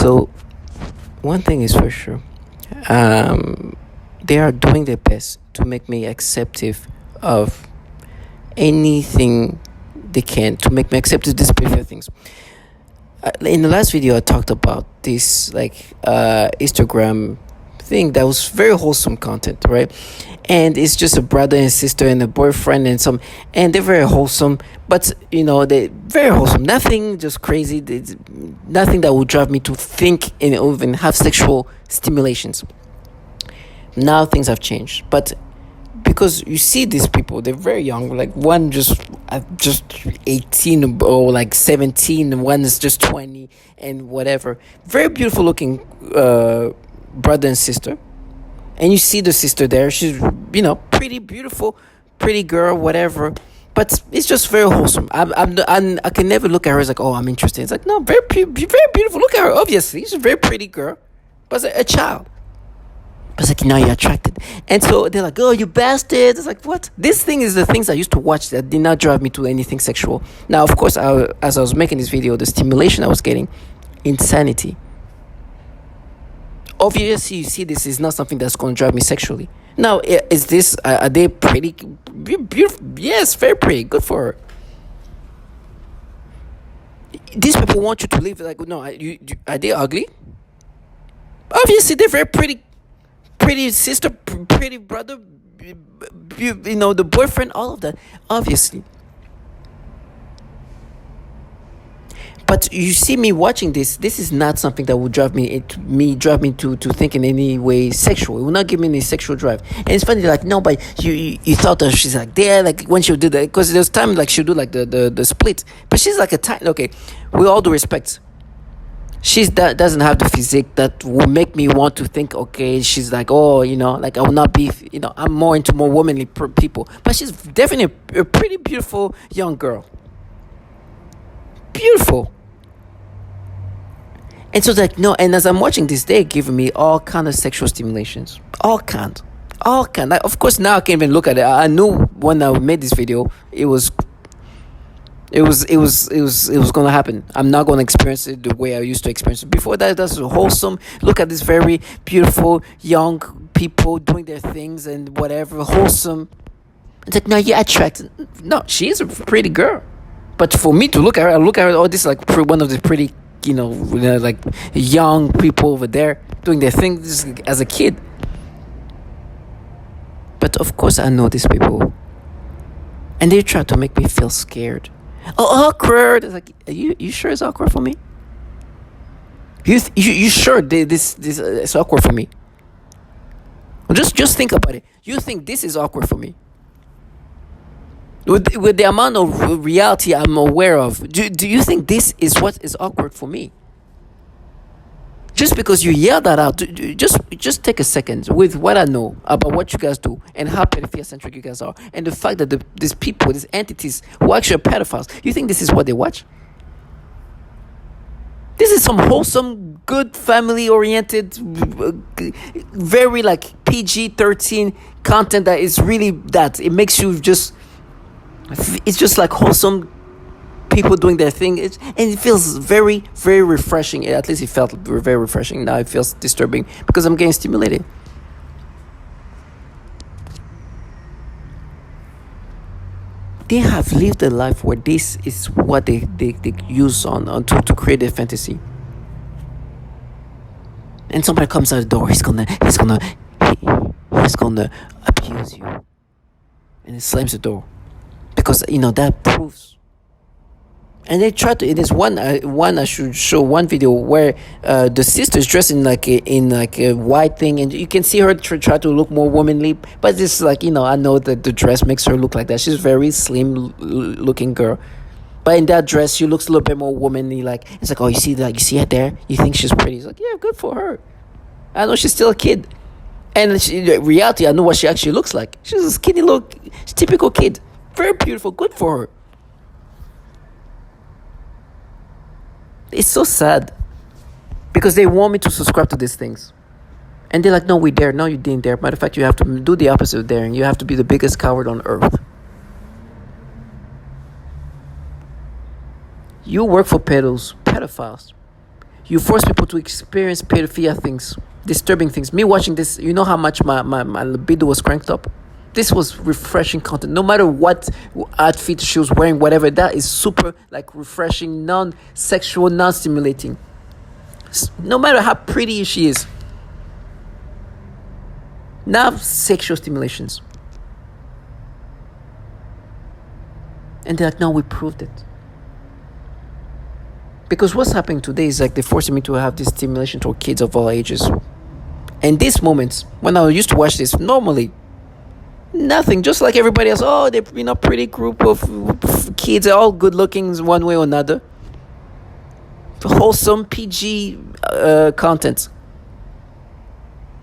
So one thing is for sure, um, they are doing their best to make me acceptive of anything they can to make me acceptive of these behavior things. In the last video, I talked about this Instagram thing that was very wholesome content, right? And it's just a brother and sister and a boyfriend and they're very wholesome, but they're very wholesome. Nothing just crazy. Nothing that will drive me to think and even have sexual stimulations. Now things have changed, but because you see these people, they're very young. Like one just 18 or like 17, and one is just 20 and whatever. Very beautiful looking brother and sister. And you see the sister there. She's pretty beautiful, pretty girl, whatever. But it's just very wholesome. I can never look at her as like, oh, I'm interested. It's like, no, very very beautiful. Look at her. Obviously, she's a very pretty girl, but it's a child. But it's like, now you're attracted. And so they're like, oh, you bastard. It's like, what? This thing is the things I used to watch that did not drive me to anything sexual. Now, of course, as I was making this video, the stimulation I was getting, insanity. Obviously, you see, this is not something that's going to drive me sexually. Now, is this, are they pretty beautiful? Yes, very pretty. Good for her. These people want you to live like, no, are they ugly? Obviously, they're very pretty. Pretty sister, pretty brother, the boyfriend, all of that, obviously. But you see me watching this is not something that would drive me to think in any way sexual. It will not give me any sexual drive. And it's funny, like, no, but you thought that she's like there, like when she'll do that, because there's time like she'll do like the split, but she's like a tiny, okay, with all due respect, that doesn't have the physique that will make me want to think, okay, she's like, oh, like I will not be, I'm more into more womanly people. But she's definitely a pretty beautiful young girl. Beautiful. And so it's like, no, and as I'm watching this, they're giving me all kind of sexual stimulations. All kind. Like, of course, now I can't even look at it. I knew when I made this video, it was going to happen. I'm not going to experience it the way I used to experience it before. That's wholesome. Look at this very beautiful young people doing their things and whatever, wholesome. It's like, no, you're attracted. No, she is a pretty girl, but for me to look at her, I look at her, oh, this is like one of the pretty like young people over there doing their things as a kid. But of course I know these people, and they try to make me feel scared. Oh, awkward. It's like, you sure it's awkward for me? You sure this is awkward for me? Just think about it. You think this is awkward for me? With the amount of reality I'm aware of, do you think this is what is awkward for me? Just because you yell that out, just take a second with what I know about what you guys do and how pedophilia-centric you guys are, and the fact that these people, these entities who actually are pedophiles, you think this is what they watch? This is some wholesome, good, family-oriented, very like PG-13 content that is really that. It makes you it's just like wholesome people doing their thing, and it feels very, very refreshing. At least it felt very refreshing. Now it feels disturbing because I'm getting stimulated. They have lived a life where this is what they use on to create their fantasy. And somebody comes out the door, he's gonna abuse you, and it slams the door because that proves. And they try to. It is one I should show one video where the sister is dressed in like a white thing, and you can see her try to look more womanly. But it's like, I know that the dress makes her look like that. She's a very slim looking girl, but in that dress she looks a little bit more womanly. Like, it's like, oh, you see her there? You think she's pretty? It's like, yeah, good for her. I know she's still a kid, and in reality, I know what she actually looks like. She's a skinny little typical kid, very beautiful. Good for her. It's so sad because they want me to subscribe to these things, and they're like, no, we dare. No, you didn't dare. Matter of fact, you have to do the opposite of daring. You have to be the biggest coward on earth. You work for pedophiles. You force people to experience pedophilia things, disturbing things. Me watching this, you know how much my libido was cranked up? This was refreshing content. No matter what outfit she was wearing, whatever, that is super like refreshing, non-sexual, non-stimulating. No matter how pretty she is. Now sexual stimulations. And they're like, no, we proved it. Because what's happening today is like they're forcing me to have this stimulation for kids of all ages. And these moments, when I used to watch this, normally, nothing, just like everybody else. Oh, they're pretty group of kids, all good looking one way or another. Wholesome PG content.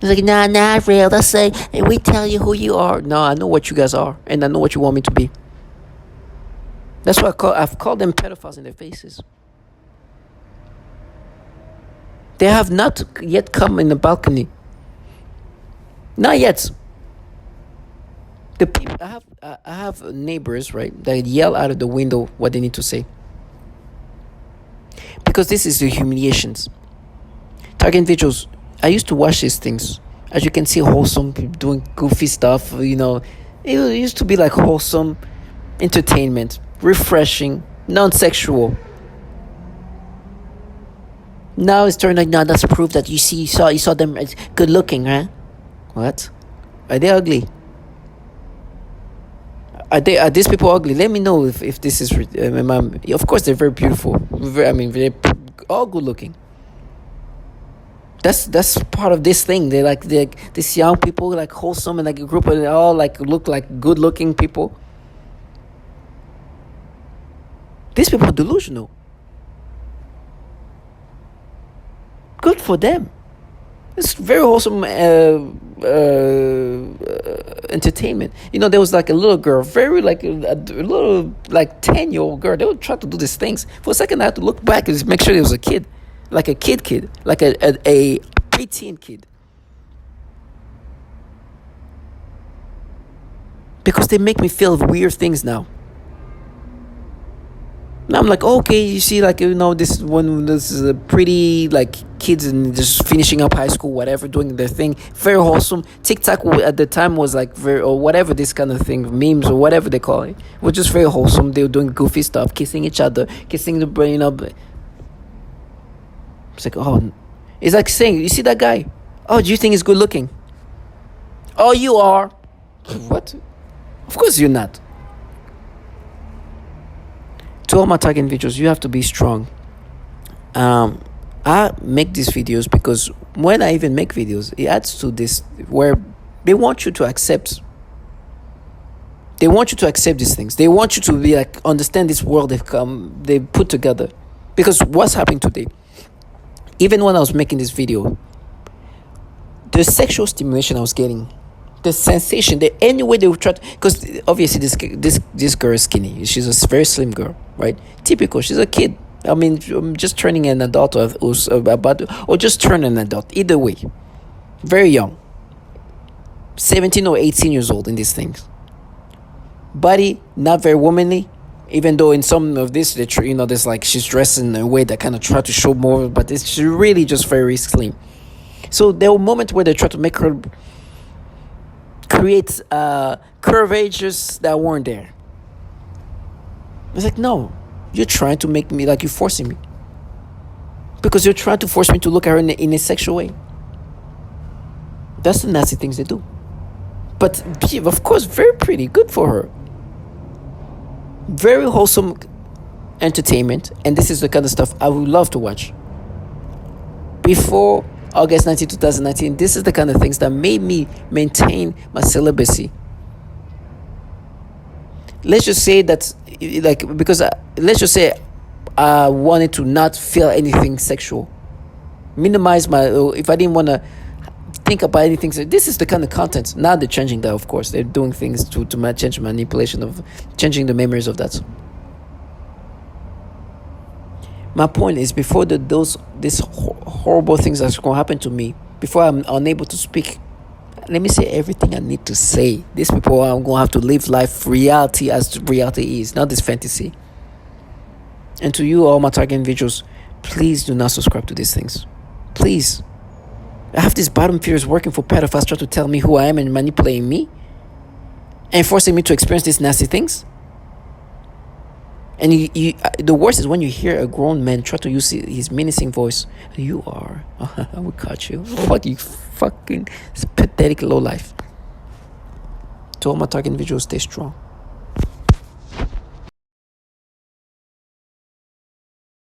It's like, nah, not real. Let's say, hey, we tell you who you are. No, I know what you guys are, and I know what you want me to be. That's why I've called them pedophiles in their faces. They have not yet come in the balcony. Not yet. The people I have neighbors, right, that yell out of the window what they need to say. Because this is the humiliations. Target individuals. I used to watch these things. As you can see, Wholesome doing goofy stuff. It used to be like wholesome entertainment, refreshing, non-sexual. Now it's turning like, no, that's proof that you saw them as good looking, right? What? Are they ugly? Are these people ugly? Let me know if this is. Of course, they're very beautiful. They're all good looking. That's part of this thing. They're these young people, like wholesome, and like a group of all like look like good looking people. These people are delusional. Good for them. It's very wholesome entertainment. There was like a little girl, very like a little like 10-year-old girl. They would try to do these things. For a second, I had to look back and make sure it was a kid, like a kid, like a preteen kid. Because they make me feel weird things now. Now I'm like, okay, you see, like, this is a pretty, like, kids and just finishing up high school, whatever, doing their thing. Very wholesome. TikTok at the time was like or whatever, this kind of thing, memes or whatever they call it, was just very wholesome. They were doing goofy stuff, kissing each other, kissing the brain up. It's like, oh, it's like saying, you see that guy? Oh, do you think he's good looking? Oh, you are. What? Of course you're not. To all my target individuals, you have to be strong. I make these videos because when I even make videos, it adds to this where they want you to accept. They want you to accept these things. They want you to be like, understand this world they put together. Because what's happening today? Even when I was making this video, the sexual stimulation I was getting, the sensation, any way they would try to, because obviously this girl is skinny. She's a very slim girl, right? Typical. She's a kid. Just turning an adult or just turning an adult. Either way, very young, 17 or 18 years old in these things. Body not very womanly, even though in some of this, there's like she's dressed in a way that kind of try to show more, but it's really just very slim. So there were moments where they try to make her create curvatures that weren't there. It's like, no, you're trying to make me, like, you're forcing me, because you're trying to force me to look at her in a sexual way. That's the nasty things they do. But of course, very pretty, good for her, very wholesome entertainment. And this is the kind of stuff I would love to watch. Before August 19, 2019, this is the kind of things that made me maintain my celibacy. Let's just say that, let's just say I wanted to not feel anything sexual. Minimize if I didn't want to think about anything. So this is the kind of content. Now they're changing that, of course. They're doing things to change manipulation of changing the memories of that. My point is, before these horrible things that's going to happen to me, before I'm unable to speak, let me say everything I need to say. These people are going to have to live life reality as reality is, not this fantasy. And to you, all my target individuals, Please do not subscribe to these things. Please. I have these bottom feeders working for pedophiles trying to tell me who I am and manipulating me and forcing me to experience these nasty things. And the worst is when you hear a grown man try to use his menacing voice. You are. I will cut you. Fuck you fucking pathetic low life. To all my target individuals, stay strong.